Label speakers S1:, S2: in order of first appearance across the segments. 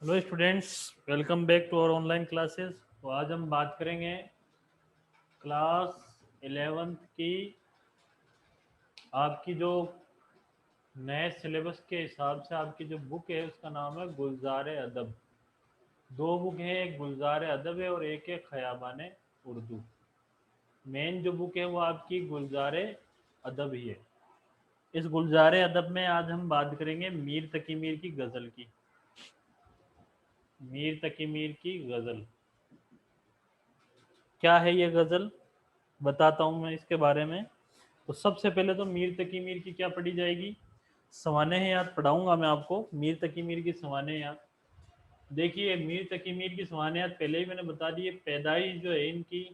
S1: Hello students, welcome back to our online classes. तो आज हम बात करेंगे क्लास 11th की आपकी जो नए सिलेबस के हिसाब से आपकी जो बुक है उसका नाम है गुलजार अदब। दो बुक है, एक गुलजार अदब है और एक है खयाबान उर्दू। मेन जो बुक है वो आपकी गुलजार अदब ही है। इस गुलजार अदब में आज हम बात करेंगे मीर तकी मीर की गज़ल की। मीर तकी मीर की गज़ल क्या है? ये गज़ल बताता हूँ मैं इसके बारे में। तो सबसे पहले तो मीर तकी मीर की क्या पढ़ी जाएगी? सवाने-ए-याद पढ़ाऊंगा मैं आपको। मीर तकी मीर की सवाने-ए-याद देखिए, मीर तकी मीर की सवाने-ए-याद पहले ही मैंने बता दी है। पैदाइश जो है इनकी,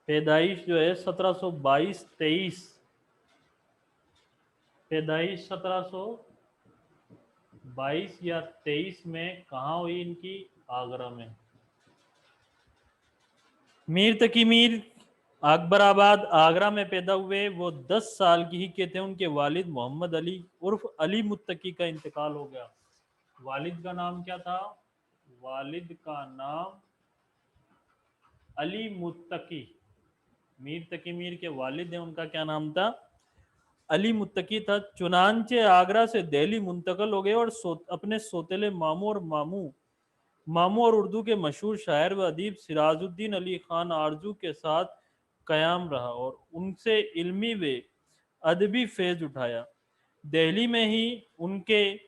S1: पैदाइश जो है 1722-23, पैदाइश 1722 या 23 में कहाँ हुई इनकी? आगरा में। मीर तकी मीर अकबराबाद आगरा में पैदा हुए। वो 10 साल की ही के थे। उनके वालिद मोहम्मद अली उर्फ अली मुत्तकी का इंतकाल हो गया। वालिद का नाम क्या था? वालिद का नाम अली मुत्तकी। मीर तकी मीर के वालिद हैं, उनका क्या नाम था? अली मुत्तकी था। चुनांचे आगरा से दिल्ली मुंतकिल हो गए और अपने सोतेले मामू और मामू और उर्दू के मशहूर शायर व अदीब सिराजुद्दीन अली खान आरजू के साथ कयाम रहा और उनसे इल्मी व अदबी फैज़ उठाया। दिल्ली में ही उनके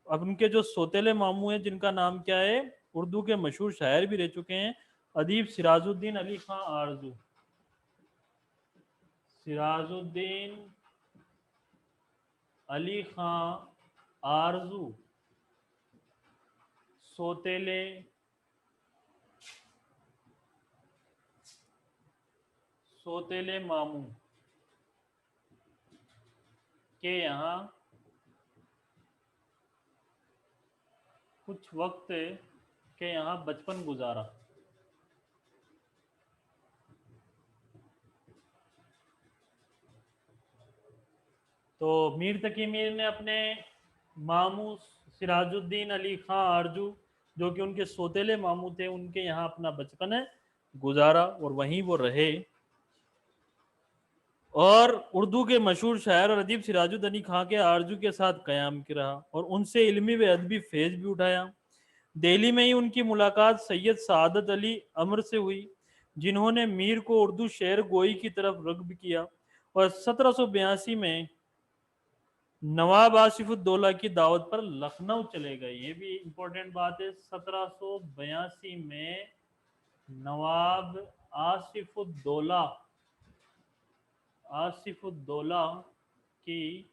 S1: अब उनके जो सोतेले मामू हैं, जिनका नाम क्या है, उर्दू के मशहूर शायर भी रह चुके हैं, अदीब सिराजुद्दीन अली खान आरजू। सिराजुद्दीन अली खान आरजू सोतेले सोतेले मामू के यहाँ कुछ वक्त के यहाँ बचपन गुजारा। तो मीर तकी मीर ने अपने मामू सिराजुद्दीन अली खां आरजू, जो कि उनके सोतेले मामू थे, उनके यहाँ अपना बचपन है गुजारा और वहीं वो रहे। और उर्दू के मशहूर शायर और अदीब सिराजुद्दीन अली खां के आरजू के साथ कयाम की रहा और उनसे इल्मी व अदबी फैज़ भी उठाया। दिल्ली में ही उनकी मुलाकात सैयद सादत अली अमर से हुई, जिन्होंने मीर को उर्दू शेर गोई की तरफ रग़्ब किया और 1782 में नवाब आसिफुद्दौला की दावत पर लखनऊ चले गए। ये भी इम्पोर्टेंट बात है। 1782 में नवाब आसिफुद्दौला आसिफुद्दौला की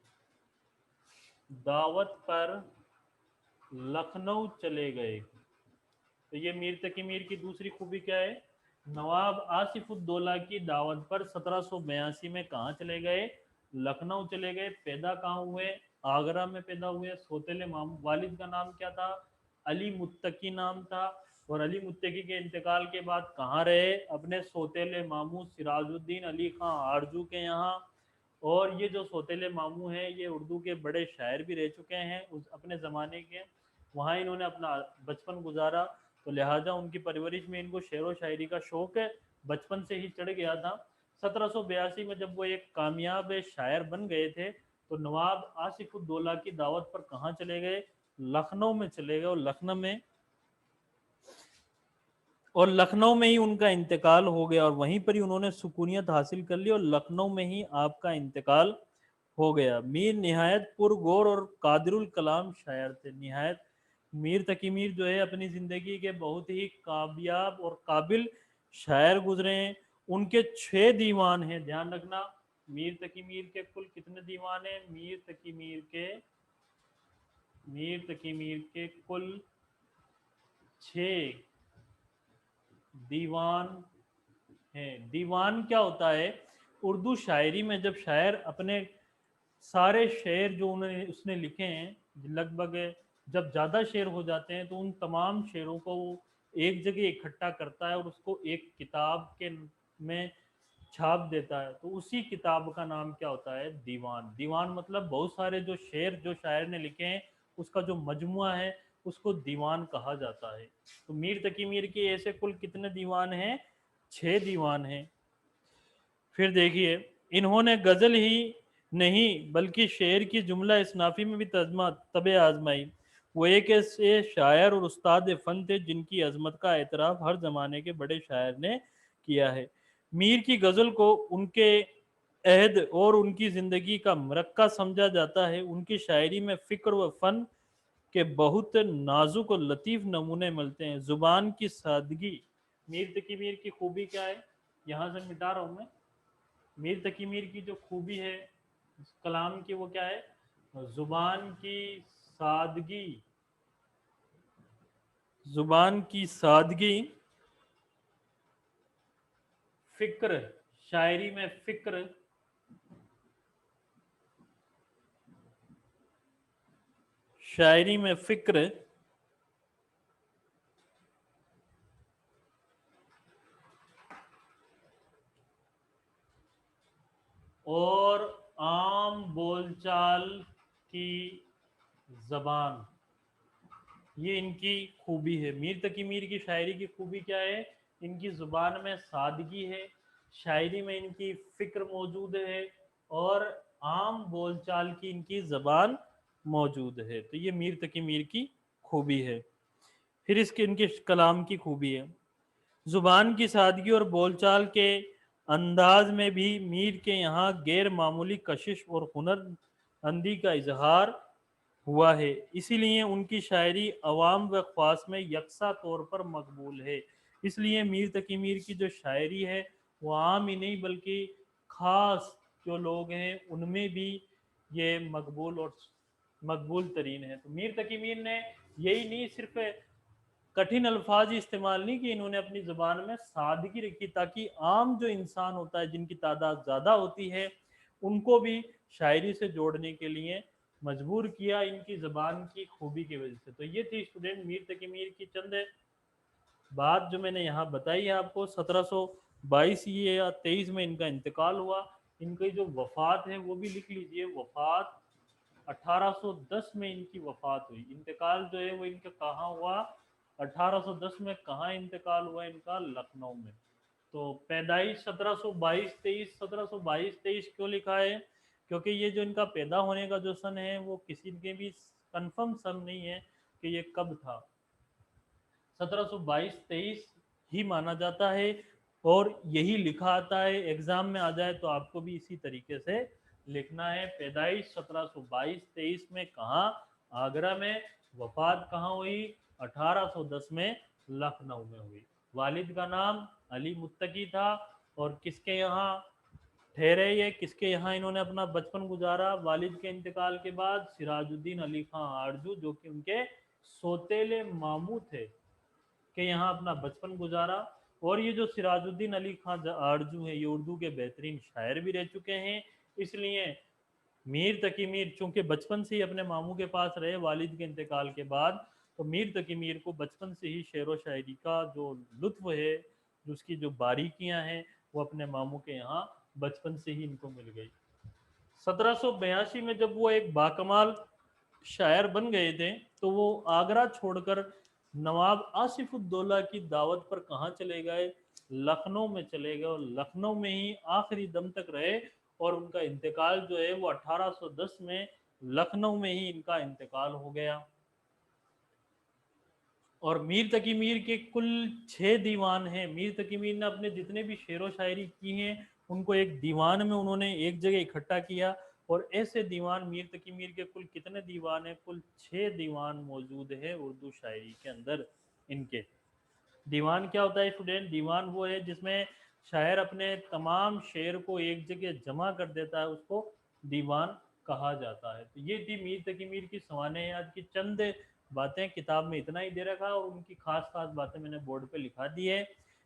S1: दावत पर लखनऊ चले गए। तो ये मीर तकी मीर की दूसरी खूबी क्या है? नवाब आसिफुद्दौला की दावत पर 1782 में कहाँ चले गए? लखनऊ चले गए। पैदा कहाँ हुए? आगरा में पैदा हुए। सोतेले मामू, वालिद का नाम क्या था? अली मुत्तकी नाम था। और अली मुत्तकी के इंतकाल के बाद कहाँ रहे? अपने सोतेले मामू सिराजुद्दीन अली खां आरजू के यहाँ। और ये जो सोतेले मामू हैं, ये उर्दू के बड़े शायर भी रह चुके हैं उस अपने ज़माने के। वहाँ इन्होंने अपना बचपन गुजारा, तो लिहाजा उनकी परवरिश में इनको शेर व शायरी का शौक़ है, बचपन से ही चढ़ गया था। 1782 में जब वो एक कामयाब शायर बन गए थे, तो नवाब आसिफुद्दौला की दावत पर कहाँ चले गए? लखनऊ में चले गए। और लखनऊ में ही उनका इंतकाल हो गया और वहीं पर ही उन्होंने सुकूनियत हासिल कर ली और लखनऊ में ही आपका इंतकाल हो गया। मीर निहायत पुरगौर और कादिरुल कलाम शायर थे। निहायत मीर तकी मीर जो है अपनी ज़िंदगी के बहुत ही कामयाब और काबिल शायर गुजरे हैं। उनके 6 दीवान हैं, ध्यान रखना। मीर तकी मीर के कुल कितने दीवान हैं? मीर तकी मीर के कुल 6 दीवान है। दीवान क्या होता है? उर्दू शायरी में जब शायर अपने सारे शेर जो उन्होंने उसने लिखे हैं, लगभग जब ज़्यादा शेर हो जाते हैं, तो उन तमाम शेरों को वो एक जगह इकट्ठा करता है और उसको एक किताब के में छाप देता है। तो उसी किताब का नाम क्या होता है? दीवान। दीवान मतलब बहुत सारे जो शेर जो शायर ने लिखे हैं, اس کا جو مجموعہ ہے اس کو دیوان کہا جاتا ہے۔ تو میر تقی میر کے ایسے کل کتنے دیوان ہیں؟ 6 دیوان ہیں۔ پھر دیکھیے انہوں نے غزل ہی نہیں بلکہ شعر کی جملہ اصنافی میں بھی طبع آزمائی۔ وہ ایک ایسے شاعر اور استاد فن تھے جن کی عظمت کا اعتراف ہر زمانے کے بڑے شاعر نے کیا ہے۔ میر کی غزل کو ان کے عہد اور ان کی زندگی کا مرکہ سمجھا جاتا ہے۔ ان کی شاعری میں فکر و فن کے بہت نازک اور لطیف نمونے ملتے ہیں۔ زبان کی سادگی، میر تقی میر کی خوبی کیا ہے؟ یہاں سے مٹا رہا ہوں میں۔ میر تقی میر کی جو خوبی ہے کلام کی وہ کیا ہے؟ زبان کی سادگی، زبان کی سادگی، فکر، شاعری میں فکر، شاعری میں فکر اور عام بول چال کی زبان، یہ ان کی خوبی ہے۔ میر تقی میر کی شاعری کی خوبی کیا ہے؟ ان کی زبان میں سادگی ہے، شاعری میں ان کی فکر موجود ہے، اور عام بول چال کی ان کی زبان موجود ہے۔ تو یہ میر تقی میر کی خوبی ہے۔ پھر اس کے ان کے کلام کی خوبی ہے، زبان کی سادگی اور بول چال کے انداز میں بھی میر کے یہاں غیر معمولی کشش اور ہنر اندی کا اظہار ہوا ہے، اسی لیے ان کی شاعری عوام و خواص میں یکساں طور پر مقبول ہے۔ اس لیے میر تقی میر کی جو شاعری ہے وہ عام ہی نہیں بلکہ خاص جو لوگ ہیں ان میں بھی یہ مقبول اور مقبول ترین ہے۔ تو میر تقی میر نے یہی نہیں صرف کٹھن الفاظ ہی استعمال نہیں کہ انہوں نے اپنی زبان میں سادگی رکھی تاکہ عام جو انسان ہوتا ہے جن کی تعداد زیادہ ہوتی ہے ان کو بھی شاعری سے جوڑنے کے لیے مجبور کیا ان کی زبان کی خوبی کی وجہ سے۔ تو یہ تھی اسٹوڈنٹ میر تقی میر کی چند بات جو میں نے یہاں بتائی ہے آپ کو۔ 1722 یا 23 میں ان کا انتقال ہوا۔ ان کی جو وفات ہے وہ بھی لکھ لیجئے، وفات 1810 میں ان کی وفات ہوئی۔ انتقال جو ہے وہ ان کا کہاں ہوا؟ 1810 میں۔ کہاں انتقال ہوا ان کا؟ لکھنؤ میں۔ تو پیدائش 1722 کیوں لکھا ہے؟ کیونکہ یہ جو ان کا پیدا ہونے کا جو سن ہے وہ کسی کے بھی کنفرم سن نہیں ہے کہ یہ کب تھا، 1722-23 ہی مانا جاتا ہے، اور یہی لکھا آتا ہے۔ ایگزام میں آ جائے تو آپ کو بھی اسی طریقے سے لکھنا ہے۔ پیدائش 1722-23 میں کہاں؟ آگرہ میں۔ وفات کہاں ہوئی؟ 1810 میں لکھنؤ میں ہوئی۔ والد کا نام علی متقی تھا، اور کس کے یہاں ٹھہرے یہ، کس کے یہاں انہوں نے اپنا بچپن گزارا؟ والد کے انتقال کے بعد سراج الدین علی خان آرجو، جو کہ ان کے سوتیلے ماموں تھے، کہ یہاں اپنا بچپن گزارا۔ اور یہ جو سراج الدین علی خان آرجو ہیں یہ اردو کے بہترین شاعر بھی رہ چکے ہیں، اس لیے میر تقی میر چونکہ بچپن سے ہی اپنے ماموں کے پاس رہے والد کے انتقال کے بعد، تو میر تقی میر کو بچپن سے ہی شعر و شاعری کا جو لطف ہے، جو اس کی جو باریکیاں ہیں، وہ اپنے ماموں کے یہاں بچپن سے ہی ان کو مل گئی۔ 1782 میں جب وہ ایک باکمال شاعر بن گئے تھے تو وہ آگرہ چھوڑ کر نواب آصف الدولہ کی دعوت پر کہاں چلے گئے؟ لکھنؤ میں چلے گئے، اور لکھنؤ میں ہی آخری دم تک رہے، اور ان کا انتقال جو ہے وہ 1810 میں لکھنؤ میں ہی ان کا انتقال ہو گیا۔ اور میر تقی میر کے کل 6 دیوان ہیں۔ میر تقی میر نے اپنے جتنے بھی شعر و شاعری کی ہیں ان کو ایک دیوان میں انہوں نے ایک جگہ اکٹھا کیا، اور ایسے دیوان میر تقی میر کے کل کتنے دیوان ہیں؟ کل 6 دیوان موجود ہے اردو شاعری کے اندر۔ ان کے دیوان کیا ہوتا ہے اسٹوڈنٹ؟ دیوان وہ ہے جس میں شاعر اپنے تمام شعر کو ایک جگہ جمع کر دیتا ہے، اس کو دیوان کہا جاتا ہے۔ تو یہ تھی میر تقی میر کی سوانح کی چند باتیں، کتاب میں اتنا ہی دے رکھا، اور ان کی خاص خاص باتیں میں نے بورڈ پہ لکھا دی ہے،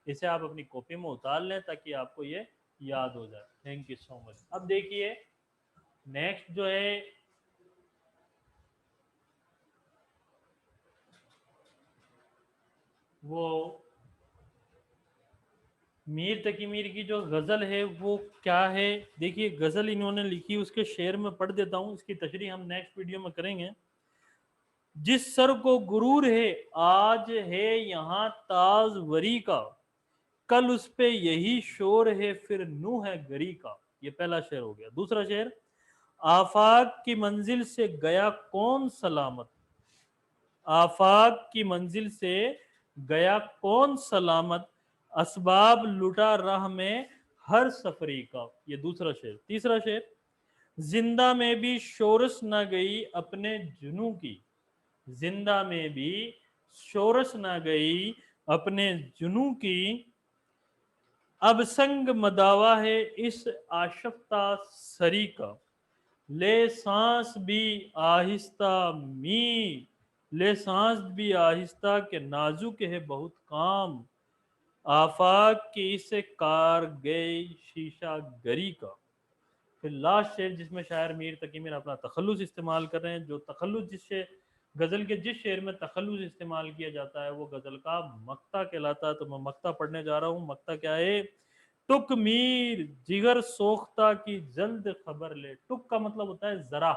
S1: اسے آپ اپنی کاپی میں اتار لیں تاکہ آپ کو یہ یاد ہو جائے۔ تھینک یو سو مچ۔ اب دیکھیے نیکسٹ جو ہے وہ میر تقی میر کی جو غزل ہے وہ کیا ہے۔ دیکھیے غزل انہوں نے لکھی، اس کے شعر میں پڑھ دیتا ہوں، اس کی تشریح ہم نیکسٹ ویڈیو میں کریں گے۔ जिस सर को गुरूर है आज है यहाँ ताजवरी का, कल उस पे यही शोर है फिर नूह है गरी का। ये पहला शेर हो गया। दूसरा शेर, आफाक की मंजिल से गया कौन सलामत, आफाक की मंजिल से गया कौन सलामत, असबाब लुटा राह में हर सफरी का। ये दूसरा शेर। तीसरा शेर, जिंदा में भी शोरस न गई अपने जुनू की, जिंदा में भी शोरस न गई अपने जुनू की, अब संग मदावा है इस आशफ्ता सरी का, ले सांस भी आहिस्ता मी, ले सांस भी आहिस्ता के नाजुक है बहुत काम, आफाक की इस कार गए शीशा गरी का। फिर लास्ट शेर जिसमें शायर मीर तकी मीर अपना तखल्लुस इस्तेमाल कर रहे हैं, जो तखल्लुस जिस शेर गज़ल के जिस शेर में तखल्लुस इस्तेमाल किया जाता है वो गज़ल का मक्ता कहलाता है। तो मैं मक्ता पढ़ने जा रहा हूँ। मक्ता क्या है? टुक मीर जिगर सोख्ता की जल्द खबर ले। टुक का मतलब होता है जरा।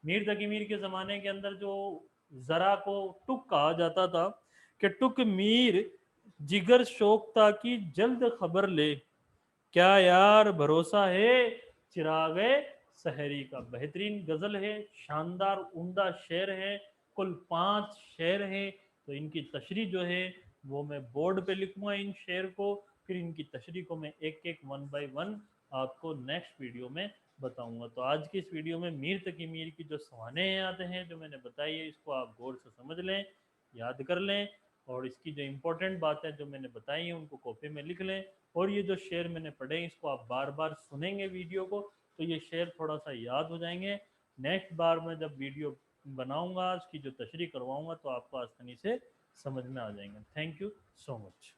S1: मीर तकी मीर के ज़माने के अंदर जो जरा को टुक कहा जाता था कि टुक मीर जिगर शोख्ता की जल्द खबर ले, क्या यार भरोसा है चिरागे सहरी का। बेहतरीन गजल है, शानदार उम्दा शेर है। कुल 5 शेर है। तो इनकी तशरीह जो है वो मैं बोर्ड पे लिखूंगा इन शेर को, फिर इनकी तशरीह को मैं एक एक 1 बाय 1 आपको नेक्स्ट वीडियो में बताऊंगा। तो आज की इस वीडियो में मीर तकी मीर की जो सवाने आते हैं जो मैंने बताई है, इसको आप गौर से समझ लें, याद कर लें, और इसकी जो इम्पोर्टेंट बात है जो मैंने बताई है उनको कॉपी में लिख लें। और ये जो शेर मैंने पढ़े इसको आप बार बार सुनेंगे वीडियो को, तो ये शेर थोड़ा सा याद हो जाएंगे। नेक्स्ट बार मैं जब वीडियो बनाऊंगा इसकी जो तशरीह करवाऊंगा तो आपको आसानी से समझ में आ जाएंगे। Thank you so much.